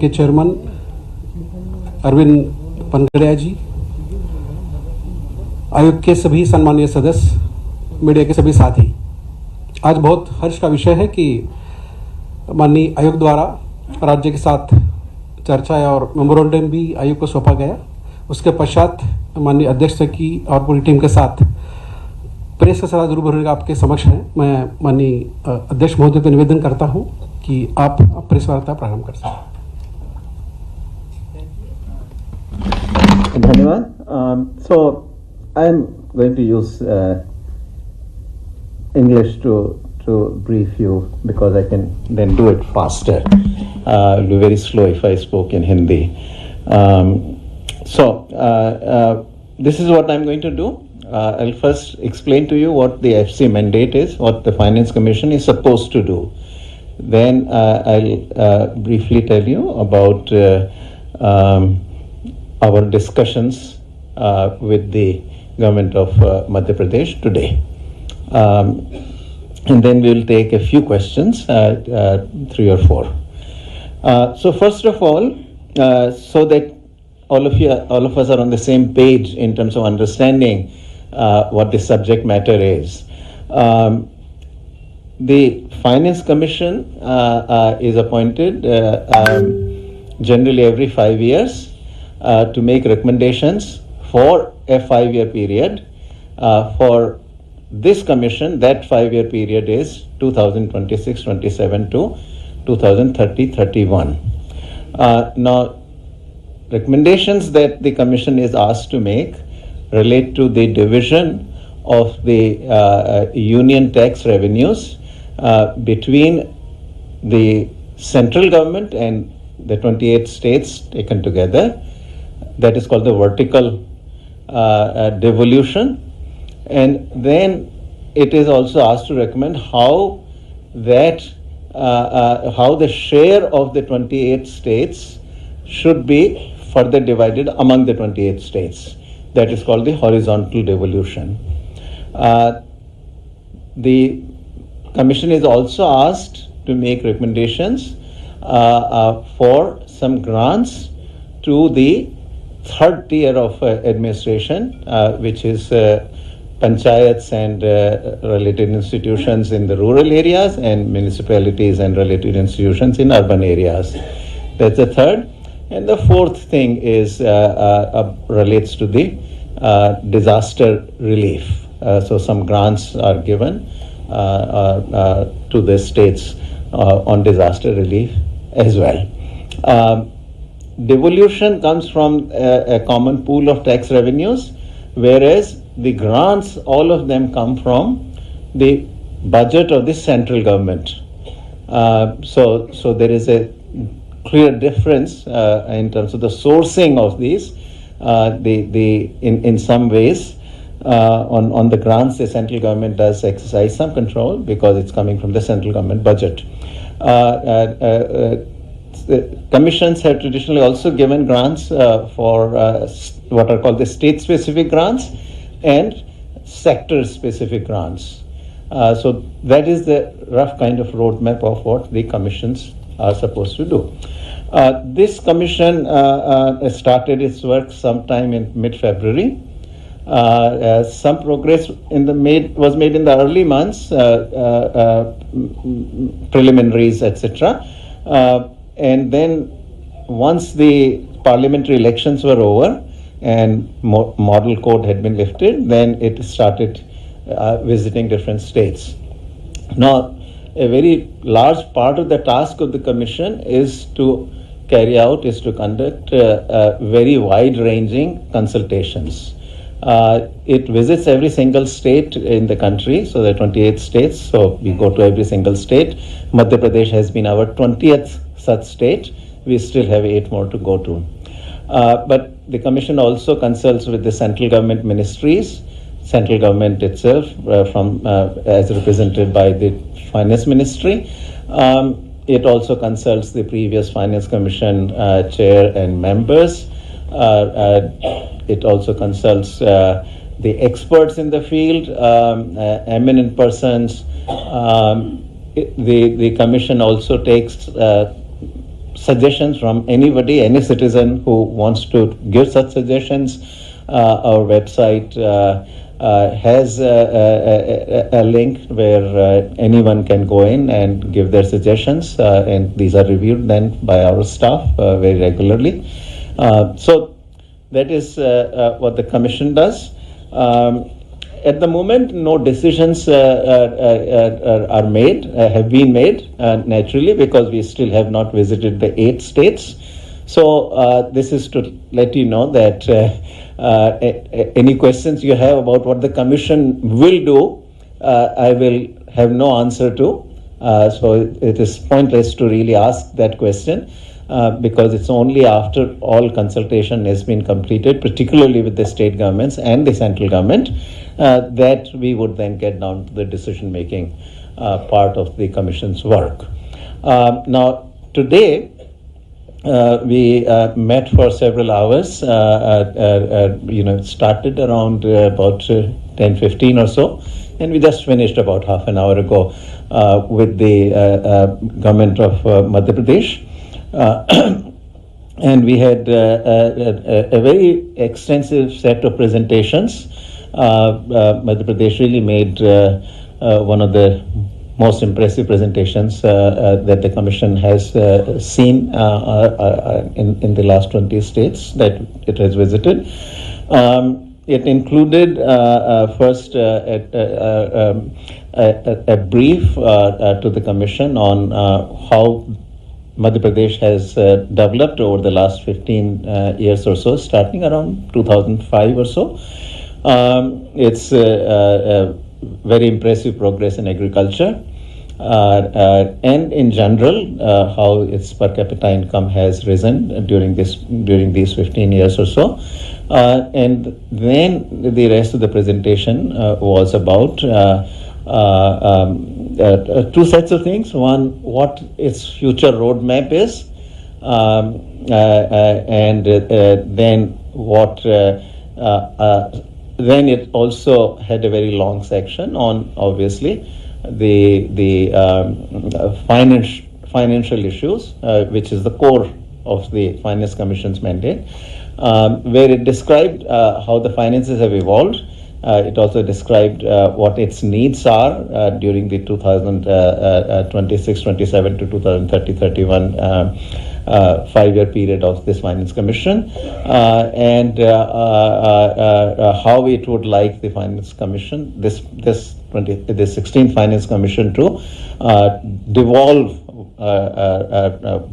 के चेयरमैन अरविंद पनगड़िया जी, आयोग के सभी सम्मानीय सदस्य, मीडिया के सभी साथी, आज बहुत हर्ष का विषय है कि माननीय आयोग द्वारा राज्य के साथ चर्चा और मेमोरेंडम भी आयोग को सौंपा गया। उसके पश्चात माननीय अध्यक्ष की और पूरी टीम के साथ प्रेस के साथ रूबरू होकर आपके समक्ष है। मैं माननीय अध्यक्ष महोदय को निवेदन करता हूं कि आप प्रेस वार्ता प्रारंभ कर सकें। धन्यवाद. So I am going to use English to brief you because I can then do it faster. It will be very slow if I spoke in Hindi. This is what I am going to do. I'll first explain to you what the FC mandate is, what the Finance Commission is supposed to do. Then I'll briefly tell you about our discussions with the government of Madhya Pradesh today. And then we will take a few questions, 3 or 4. So first of all, so that all of us are on the same page in terms of understanding what the subject matter is. The Finance Commission is appointed generally every 5 years to make recommendations for a 5-year period. For this commission, that 5-year period is 2026-27 to 2030-31. Now, recommendations that the commission is asked to make relate to the division of the union tax revenues between the central government and the 28 states taken together. That is called the vertical devolution. And then it is also asked to recommend how that how the share of the 28 states should be further divided among the 28 states. That is called the horizontal devolution. The Commission is also asked to make recommendations for some grants to the third tier of administration, which is panchayats and related institutions in the rural areas and municipalities and related institutions in urban areas. That's the third. And the fourth thing is relates to the disaster relief. So some grants are given to the states on disaster relief as well. Devolution comes from a common pool of tax revenues, whereas the grants, all of them come from the budget of the central government. So there is a clear difference in terms of the sourcing of these. In some ways, on the grants, the central government does exercise some control because it's coming from the central government budget. Commissions have traditionally also given grants for what are called the state-specific grants and sector-specific grants. So that is the rough kind of roadmap of what the commissions are supposed to do. This commission started its work sometime in mid-February. Some progress was made in the early months, preliminaries, etc. And then once the parliamentary elections were over and model code had been lifted, then it started visiting different states. Now, a very large part of the task of the commission is to conduct very wide-ranging consultations. It visits every single state in the country, so there are 28 states, so we go to every single state. Madhya Pradesh has been our 20th such state. We still have 8 more to go to. But the commission also consults with the central government ministries, central government itself, as represented by the finance ministry. It also consults the previous finance commission chair and members. It also consults the experts in the field, eminent persons. The commission also takes suggestions from anybody, any citizen who wants to give such suggestions. Our website has a link where anyone can go in and give their suggestions, and these are reviewed then by our staff very regularly. So that is what the commission does. At the moment, no decisions are made, have been made, naturally, because we still have not visited the 8 states. So this is to let you know that any questions you have about what the commission will do, I will have no answer to. So it is pointless to really ask that question. Because it's only after all consultation has been completed, particularly with the state governments and the central government, that we would then get down to the decision-making part of the commission's work. Now, today, we met for several hours, started around about 10:15 or so, and we just finished about half an hour ago with the government of Madhya Pradesh. And we had a very extensive set of presentations. Madhya Pradesh really made one of the most impressive presentations that the Commission has seen in the last 20 states that it has visited. It included first a brief to the Commission on how Madhya Pradesh has developed over the last 15 years or so, starting around 2005 or so. It's very impressive progress in agriculture, and in general, how its per capita income has risen during these 15 years or so. And then the rest of the presentation was about 2 sets of things. One, what its future roadmap is, and then what. Then it also had a very long section on, obviously, the financial issues, which is the core of the Finance Commission's mandate, where it described how the finances have evolved. It also described what its needs are during the 2026-27 to 2030-31 5-year period of this Finance Commission, and how it would like the Finance Commission, this 16th Finance Commission, to devolve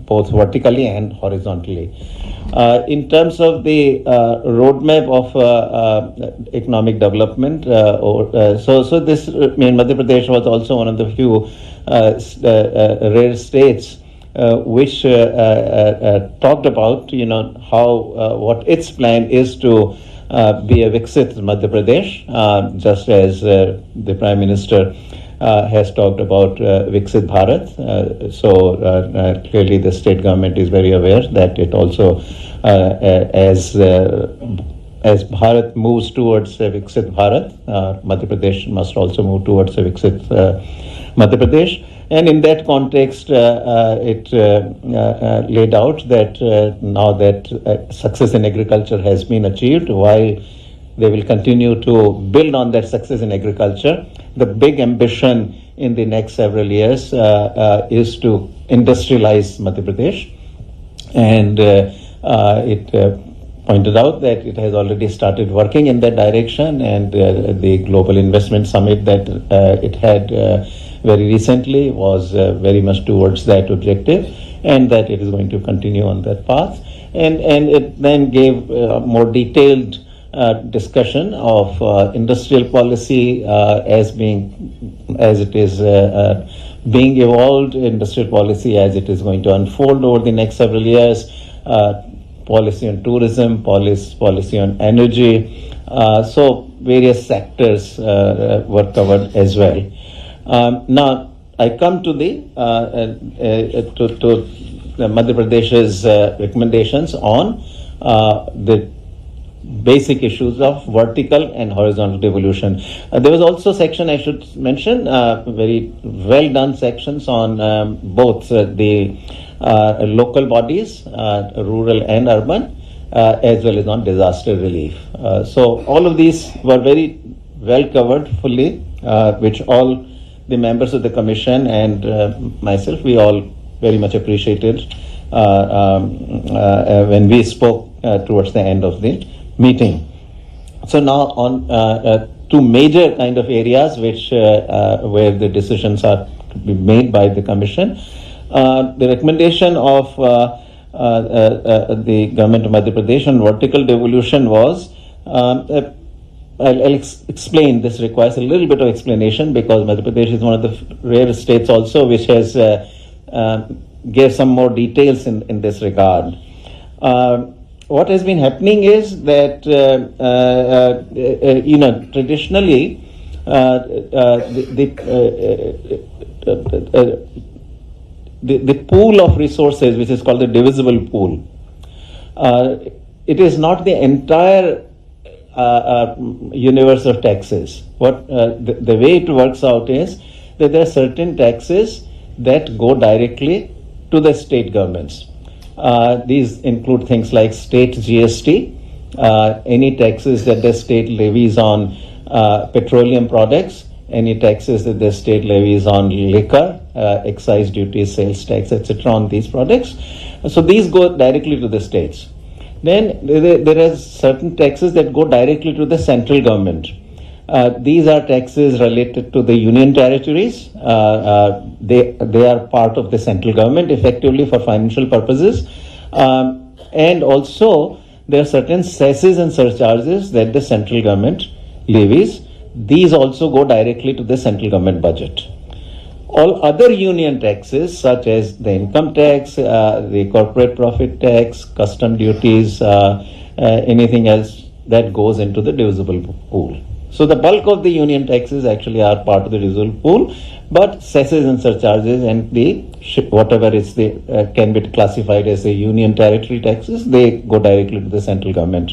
both vertically and horizontally. In terms of the roadmap of economic development, so this, Madhya Pradesh was also one of the few rare states which talked about, how what its plan is to be a Viksit Madhya Pradesh, just as the Prime Minister has talked about Viksit Bharat. So clearly the state government is very aware that it also, as Bharat moves towards Viksit Bharat, Madhya Pradesh must also move towards Viksit Madhya Pradesh. And in that context, it laid out that now that success in agriculture has been achieved, while they will continue to build on that success in agriculture, the big ambition in the next several years is to industrialize Madhya Pradesh. And it pointed out that it has already started working in that direction, and the Global Investment Summit that it had very recently was very much towards that objective, and that it is going to continue on that path. And it then gave more detailed discussion of industrial policy as it is being evolved, industrial policy as it is going to unfold over the next several years, policy on tourism, policy on energy. So various sectors were covered as well. Now I come to the Madhya Pradesh's recommendations on the basic issues of vertical and horizontal devolution. There was also a section I should mention, very well done sections on both the local bodies, rural and urban, as well as on disaster relief. So all of these were very well covered fully, which all the members of the commission and myself, we all very much appreciated when we spoke towards the end of the meeting. So now on two major kind of areas which where the decisions are to be made by the commission. The recommendation of the government of Madhya Pradesh on vertical devolution was, I'll explain, this requires a little bit of explanation because Madhya Pradesh is one of the rare states also which has gave some more details in this regard. What has been happening is that traditionally the pool of resources, which is called the divisible pool, it is not the entire universe of taxes. What the way it works out is that there are certain taxes that go directly to the state governments. These include things like state GST, any taxes that the state levies on petroleum products, any taxes that the state levies on liquor, excise duties, sales tax, etc. on these products. So these go directly to the states. Then there are certain taxes that go directly to the central government. These are taxes related to the union territories. They are part of the central government effectively for financial purposes. And also there are certain cesses and surcharges that the central government levies. These also go directly to the central government budget. All other union taxes such as the income tax, the corporate profit tax, custom duties, anything else that goes into the divisible pool. So the bulk of the union taxes actually are part of the divisible pool, but cesses and surcharges and the whatever is the can be classified as the union territory taxes, they go directly to the central government.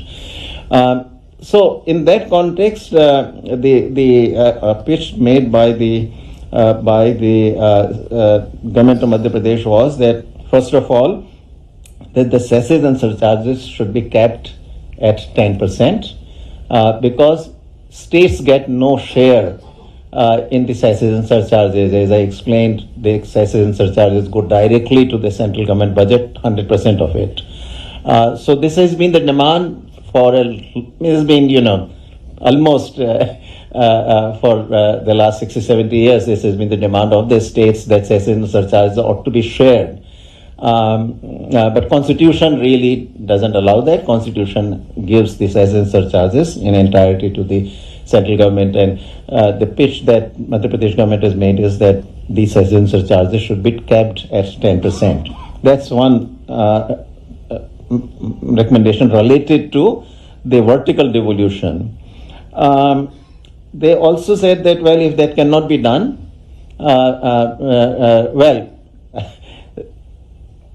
So in that context, the pitch made by the government of Madhya Pradesh was that first of all, that the cesses and surcharges should be capped at 10% because states get no share in the cesses and surcharges. As I explained, the cesses and surcharges go directly to the central government budget, 100% of it. So this has been the demand for almost for the last 60, 70 years. This has been the demand of the states that cesses and surcharges ought to be shared. But Constitution really doesn't allow that. Constitution gives the cesses and surcharges in entirety to the central government, and the pitch that Madhya Pradesh government has made is that these cesses and surcharges should be capped at 10%. That's one recommendation related to the vertical devolution. They also said that, well, if that cannot be done,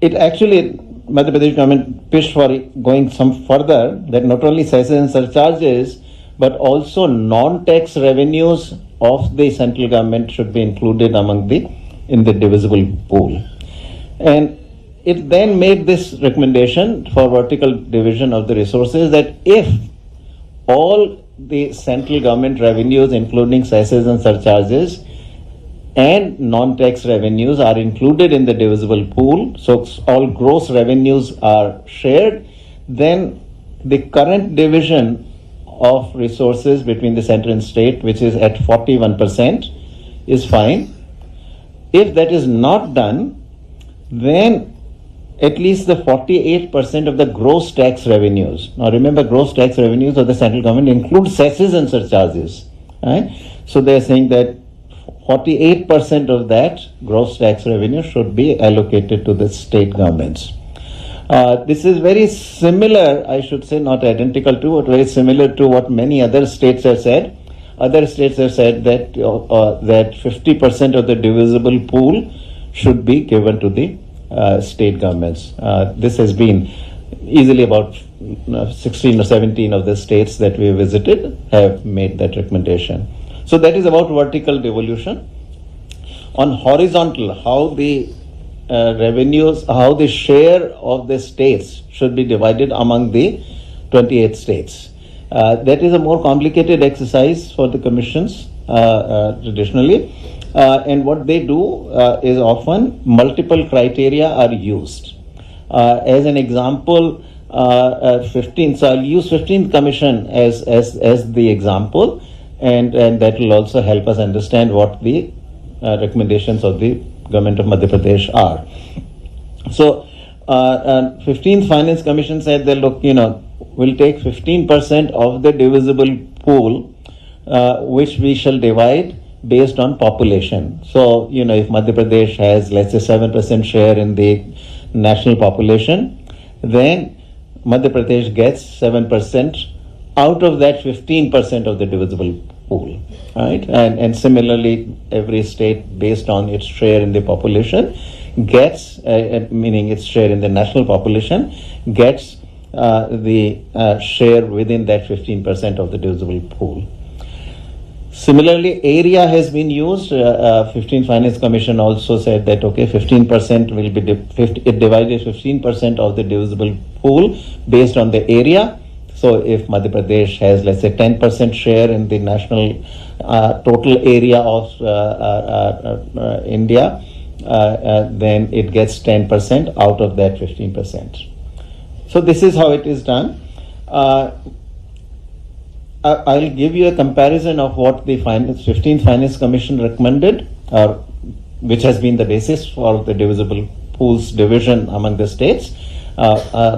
it actually, Madhya Pradesh government pitched for going some further, that not only cesses and surcharges, but also non-tax revenues of the central government should be included in the divisible pool. And it then made this recommendation for vertical division of the resources that if all the central government revenues, including cesses and surcharges, and non-tax revenues are included in the divisible pool, so all gross revenues are shared, then the current division of resources between the center and state, which is at 41%, is fine. If that is not done, then at least the 48% of the gross tax revenues. Now remember, gross tax revenues of the central government include cesses and surcharges. Right? So they are saying that 48% of that gross tax revenue should be allocated to the state governments. This is very similar, I should say, not identical to, but very similar to what many other states have said. Other states have said that that 50% of the divisible pool should be given to the state governments. This has been easily about 16 or 17 of the states that we visited have made that recommendation. So that is about vertical devolution. On horizontal, how the revenues, how the share of the states should be divided among the 28 states. That is a more complicated exercise for the commissions traditionally. And what they do is often multiple criteria are used. As an example, 15th, so I'll use 15th Commission as the example, and that will also help us understand what the recommendations of the government of Madhya Pradesh are. So, 15th Finance Commission said that, look, we'll take 15% of the divisible pool, which we shall divide based on population. So, if Madhya Pradesh has, let's say, 7% share in the national population, then Madhya Pradesh gets 7% out of that 15% of the divisible pool, right? And similarly, every state, based on its share in the population, gets, meaning its share in the national population, gets the share within that 15% of the divisible pool. Similarly, area has been used. 15th Finance Commission also said that, okay, 15% will be, it divided 15% of the divisible pool based on the area. So if Madhya Pradesh has, let's say, 10% share in the national total area of India, then it gets 10% out of that 15%. So this is how it is done. I'll give you a comparison of what the 15th Finance Commission recommended, which has been the basis for the divisible pools division among the states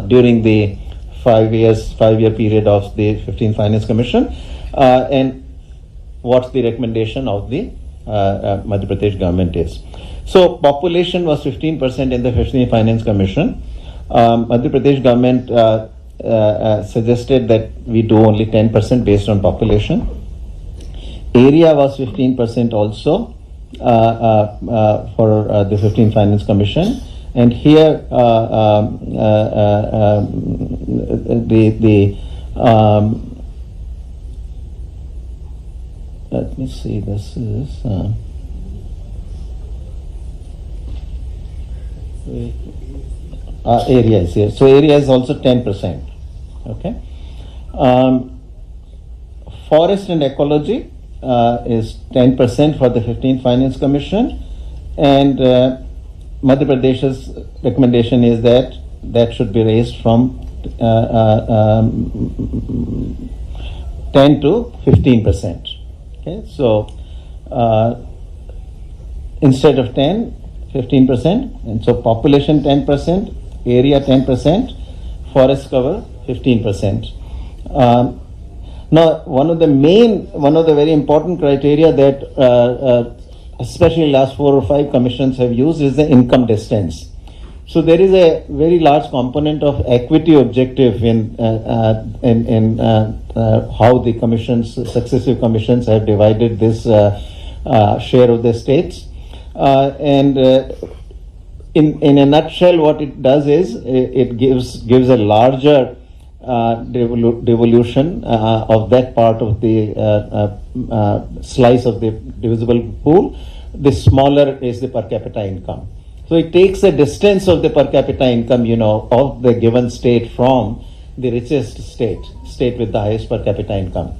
during the 5-year period of the 15th Finance Commission, and what the recommendation of the Madhya Pradesh government is. So population was 15% in the 15th Finance Commission. Madhya Pradesh government suggested that we do only 10% based on population. Area was 15% also for the 15th Finance Commission. And here let me see, this is area is here. So area is also 10%. Okay. Forest and ecology is 10% for the 15th Finance Commission, and Madhya Pradesh's recommendation is that that should be raised from 10 to 15%. Okay, so instead of 10, 15%, and so population 10%, area 10%, forest cover 15%. Now, one of the very important criteria that especially last 4 or 5 commissions have used is the income distance. So there is a very large component of equity objective in how the commissions, successive commissions, have divided this share of the states. In a nutshell, what it does is it gives a larger devolution of that part of the slice of the divisible pool. The smaller is the per capita income. So it takes the distance of the per capita income, of the given state from the richest state with the highest per capita income,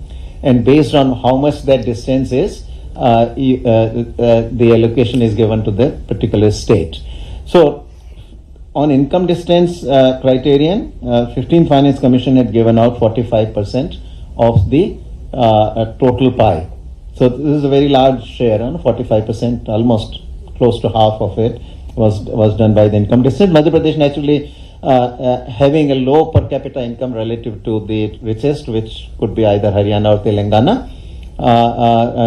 and based on how much that distance is, the allocation is given to the particular state. So on income distance criterion, 15th Finance Commission had given out 45% of the total pie. So this is a very large share, 45%, almost close to half of it was done by the income distance. Madhya Pradesh naturally having a low per capita income relative to the richest, which could be either Haryana or Telangana,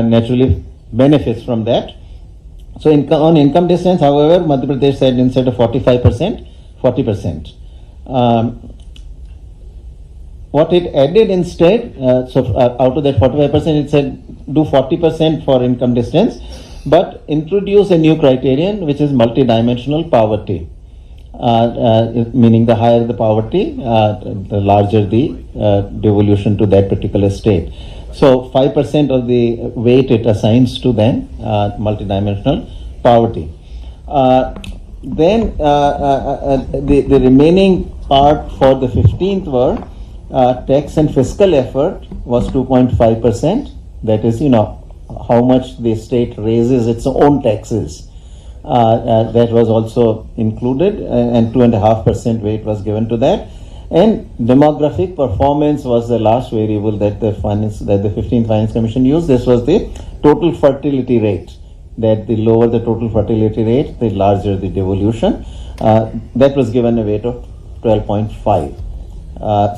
naturally benefits from that. So on income distance, however, Madhya Pradesh said instead of 45%, 40%. What it added instead, out of that 45%, it said do 40% for income distance, but introduce a new criterion, which is multidimensional poverty. meaning the higher the poverty, the larger the devolution to that particular state. So 5% of the weight it assigns to then multidimensional poverty. Then the remaining part for the 15th were tax and fiscal effort was 2.5%. That is, how much the state raises its own taxes. That was also included, and 2.5% weight was given to that. And demographic performance was the last variable that the 15th Finance Commission used. This was the total fertility rate. That the lower the total fertility rate, the larger the devolution. That was given a weight of 12.5.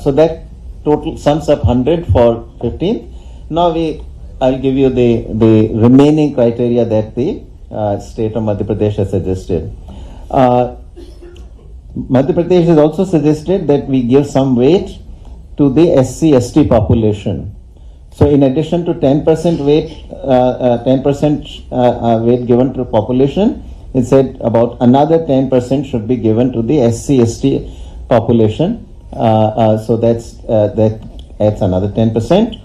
So that total sums up 100 for 15th. Now I'll give you the remaining criteria that the state of Madhya Pradesh has suggested. Madhya Pradesh has also suggested that we give some weight to the SC/ST population. So in addition to 10% weight, 10% weight given to population, it said about another 10% should be given to the SC/ST population. So that adds another 10%.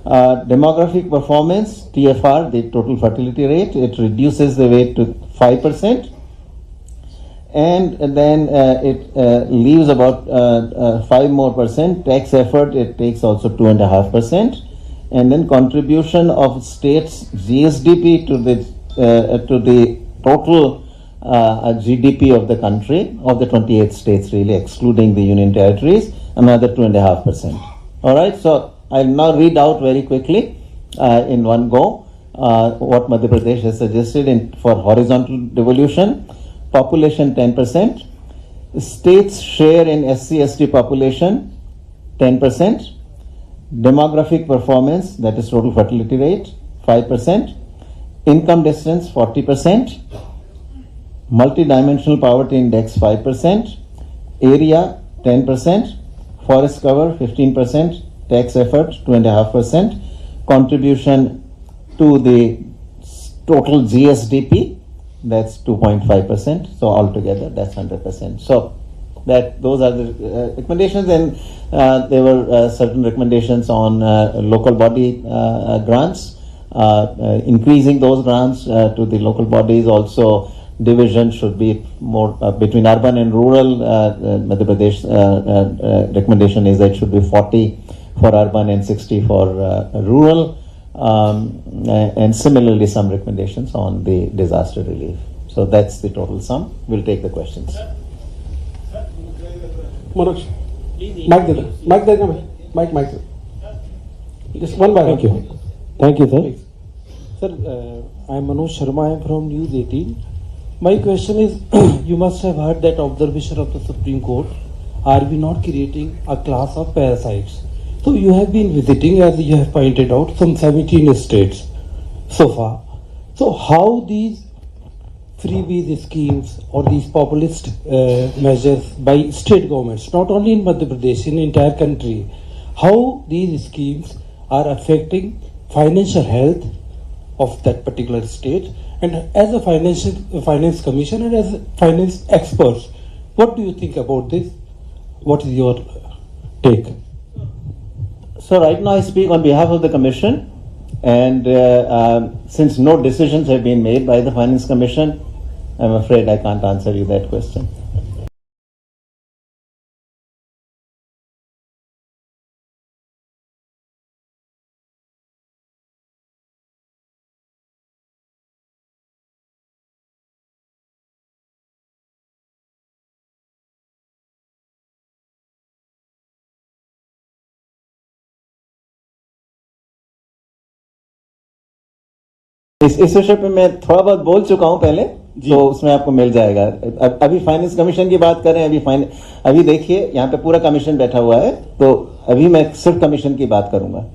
Demographic performance, TFR, the total fertility rate, it reduces the weight to 5%. And then it leaves about 5 more percent. Tax effort, it takes also 2.5%. And then contribution of states GSDP to the total GDP of the country, of the 28 states really, excluding the union territories, another 2.5%. All right, so I'll now read out very quickly in one go what Madhya Pradesh has suggested for horizontal devolution. Population 10%, states share in SC/ST population 10%, demographic performance, that is total fertility rate, 5%, income distance 40%, multidimensional poverty index 5%, area 10%, forest cover 15%, tax effort 2.5%, contribution to the total GSDP, that's 2.5%. So altogether that's 100%. So those are the recommendations, and there were certain recommendations on local body grants, increasing those grants to the local bodies. Also, division should be more between urban and rural. Madhya Pradesh recommendation is that it should be 40 for urban and 60 for rural. And similarly some recommendations on the disaster relief. So that's the total sum. We'll take the questions. Manoj, mic dena bhai, mic. Just one by one. Thank you, sir. Please. Sir, I am Manoj Sharma. I am from News 18. My question is, you must have heard that observation of the Supreme Court. Are we not creating a class of parasites? So you have been visiting, as you have pointed out, some 17 states so far. So how these freebies schemes or these populist measures by state governments, not only in Madhya Pradesh, in the entire country, how these schemes are affecting financial health of that particular state? And as a finance commissioner and as finance experts, what do you think about this? What is your take? So right now I speak on behalf of the Commission, and since no decisions have been made by the Finance Commission, I'm afraid I can't answer you that question. इस विषय पे मैं थोड़ा बहुत बोल चुका हूं पहले, तो उसमें आपको मिल जाएगा. अभी फाइनेंस कमीशन की बात करें, अभी देखिए यहाँ पे पूरा कमीशन बैठा हुआ है, तो अभी मैं सिर्फ कमीशन की बात करूंगा.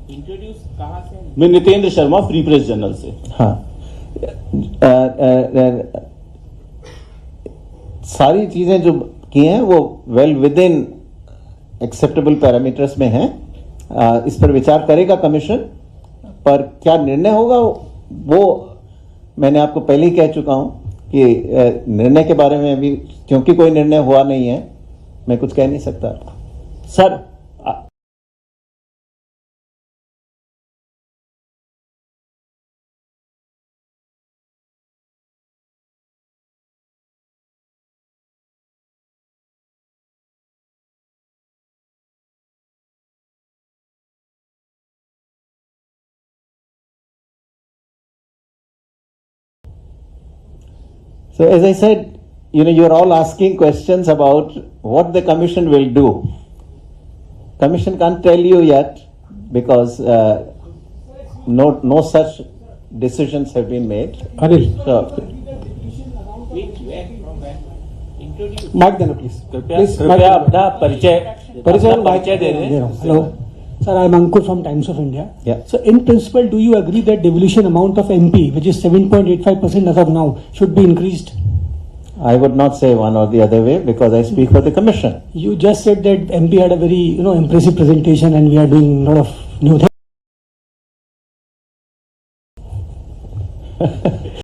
इंट्रोड्यूस कहाँ से? मैं Nitendra Sharma, free press journal से. हाँ, सारी चीजें जो की हैं वो well with in acceptable parameters में हैं। इस पर विचार करेगा कमीशन, पर क्या निर्णय होगा वो मैंने आपको पहले ही कह चुका हूं कि निर्णय के बारे में अभी क्योंकि कोई निर्णय हुआ नहीं है मैं कुछ कह नहीं सकता। Sir So as I said, you are all asking questions about what the commission will do. Commission can't tell you yet because no such decisions have been made. Anil So, mike देना प्लीज कृपया अपना परिचय दे दें। Hello, sir. I'm Ankur from Times of India. Yeah. So, in principle, do you agree that devolution amount of MP, which is 7.85% as of now, should be increased? I would not say one or the other way because I speak for the commission. You just said that MP had a very impressive presentation, and we are doing a lot of new things.